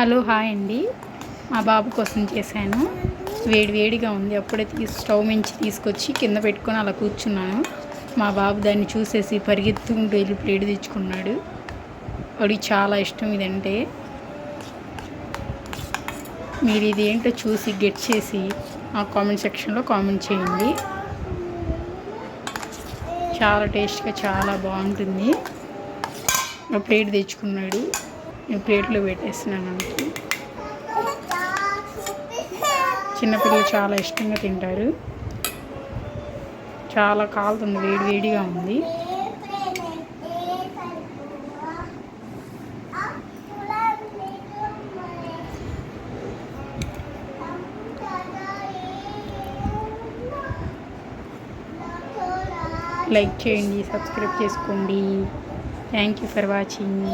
Hello hi అండి. మా బాబు కోసం చేశాను. వేడిగా ఉంది. అప్పుడే స్టవ్ మించి తీసుకొచ్చి కింద పెట్టుకొని అలా కూర్చున్నాను. మా బాబు దాన్ని చూసేసి పరిగెత్తుకుంటూ వెళ్ళి ప్లేట్ తెచ్చుకున్నాడు. వాడికి చాలా ఇష్టం ఇదంటే. మీరు ఇది ఏంటో చూసి గెట్ చేసి ఆ కామెంట్ సెక్షన్లో కామెంట్ చేయండి. చాలా టేస్ట్గా చాలా బాగుంటుంది. ప్లేట్ తెచ్చుకున్నాడు. నేను ప్లేట్లో పెట్టేస్తున్నాను అంతే. చిన్నపిల్లలు చాలా ఇష్టంగా తింటారు. చాలా కాలుతుంది, వేడిగా ఉంది. లైక్ చేయండి, సబ్స్క్రైబ్ చేసుకోండి. Thank you for watching.